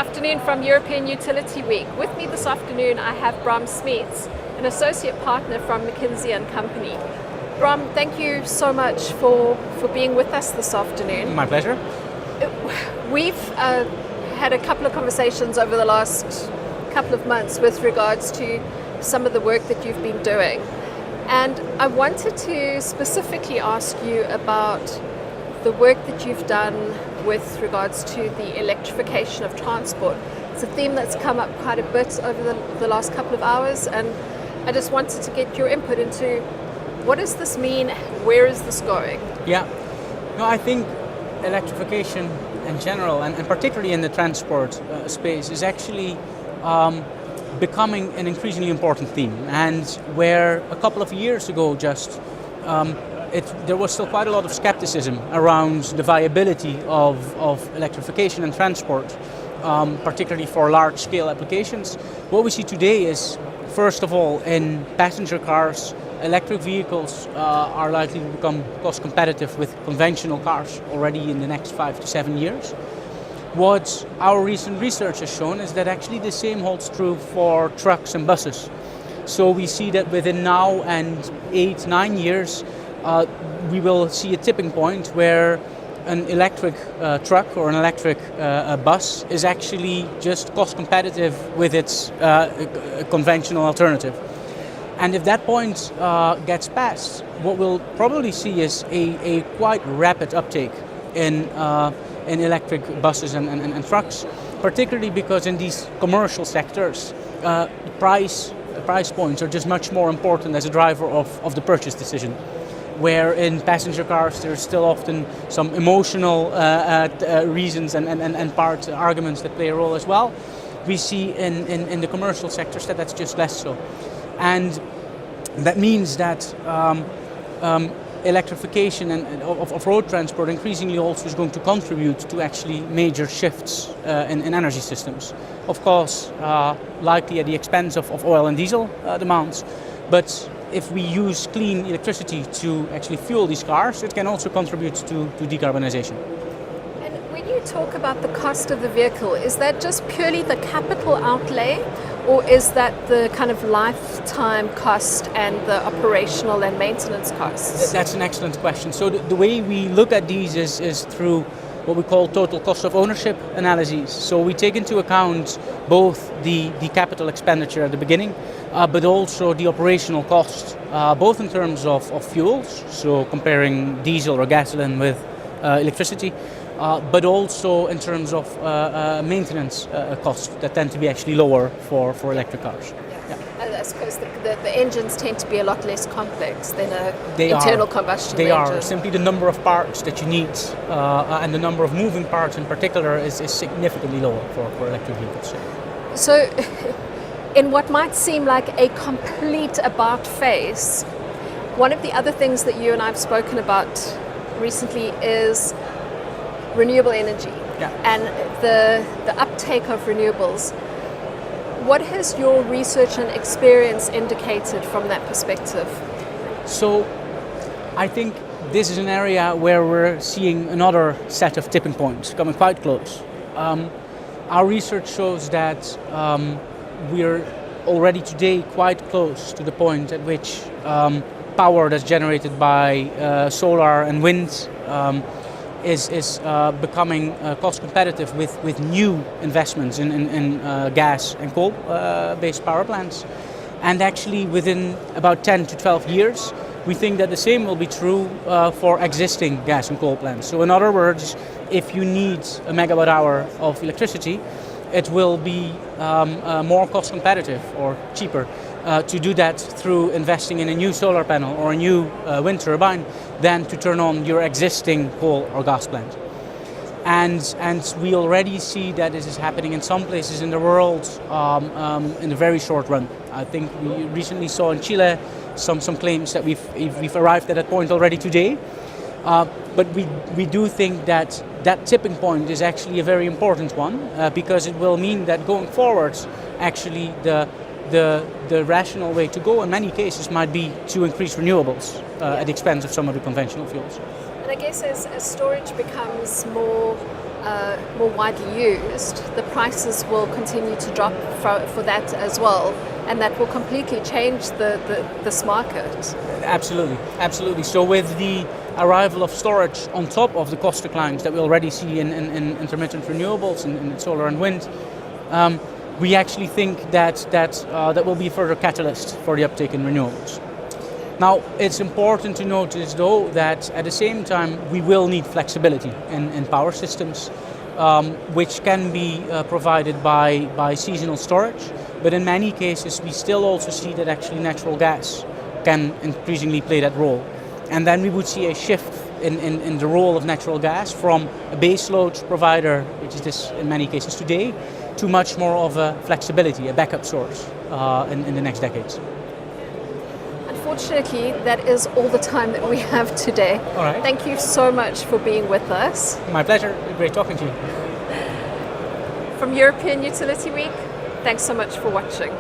afternoon from European Utility Week. With me this afternoon I have Bram Smeets, an associate partner from McKinsey Company. Bram, thank you so much for being with us this afternoon. My pleasure. We've had a couple of conversations over the last couple of months with regards to some of the work that you've been doing. And I wanted to specifically ask you about the work that you've done with regards to the electrification of transport. It's a theme that's come up quite a bit over the last couple of hours, and I just wanted to get your input into what does this mean, where is this going? Yeah, no, I think electrification in general, and particularly in the transport space, is actually becoming an increasingly important theme. And where a couple of years ago there was still quite a lot of skepticism around the viability of electrification and transport, particularly for large-scale applications. What we see today is, first of all, in passenger cars, electric vehicles are likely to become cost competitive with conventional cars already in the next 5 to 7 years. What our recent research has shown is that actually the same holds true for trucks and buses. So we see that within now and 8-9 years, we will see a tipping point where an electric truck or an electric bus is actually just cost competitive with its conventional alternative. And if that point gets passed, what we'll probably see is a quite rapid uptake in electric buses and trucks, particularly because in these commercial sectors, the price points are just much more important as a driver of the purchase decision. Where in passenger cars there's still often some emotional reasons and part arguments that play a role as well. We see in the commercial sectors that's just less so. And that means that electrification of road transport increasingly also is going to contribute to actually major shifts in energy systems. Of course, likely at the expense of oil and diesel demands, but if we use clean electricity to actually fuel these cars, it can also contribute to decarbonization. And when you talk about the cost of the vehicle, is that just purely the capital outlay, or is that the kind of lifetime cost and the operational and maintenance costs? That's an excellent question. So the way we look at these is through what we call total cost of ownership analyses. So we take into account both the capital expenditure at the beginning, but also the operational cost, both in terms of fuels, so comparing diesel or gasoline with electricity, but also in terms of maintenance costs that tend to be actually lower for electric cars. Yeah. I suppose the engines tend to be a lot less complex than an internal combustion engine. They are. Simply the number of parts that you need and the number of moving parts in particular is significantly lower for electric vehicles. So in what might seem like a complete about face, one of the other things that you and I have spoken about recently is renewable energy and the uptake of renewables. What has your research and experience indicated from that perspective? So I think this is an area where we're seeing another set of tipping points coming quite close. Our research shows that we're already today quite close to the point at which power that's generated by solar and wind is becoming cost competitive with new investments in gas and coal-based power plants. And actually within about 10 to 12 years, we think that the same will be true for existing gas and coal plants. So in other words, if you need a megawatt hour of electricity, it will be more cost competitive or cheaper to do that through investing in a new solar panel or a new wind turbine than to turn on your existing coal or gas plant. And we already see that this is happening in some places in the world in a very short run. I think we recently saw in Chile some claims that we've arrived at that point already today. But we do think that tipping point is actually a very important one because it will mean that going forward, actually the rational way to go in many cases might be to increase renewables at the expense of some of the conventional fuels. And I guess as storage becomes more more widely used, the prices will continue to drop for that as well, and that will completely change this market. Absolutely. So with the arrival of storage on top of the cost declines that we already see in intermittent renewables and in solar and wind, we actually think that will be a further catalyst for the uptake in renewables. Now, it's important to notice, though, that at the same time we will need flexibility in power systems, which can be provided by seasonal storage. But in many cases, we still also see that actually natural gas can increasingly play that role. And then we would see a shift in the role of natural gas from a baseload provider, which is this in many cases today, to much more of a flexibility, a backup source in the next decades. Unfortunately, that is all the time that we have today. All right. Thank you so much for being with us. My pleasure. Great talking to you. From European Utility Week, thanks so much for watching.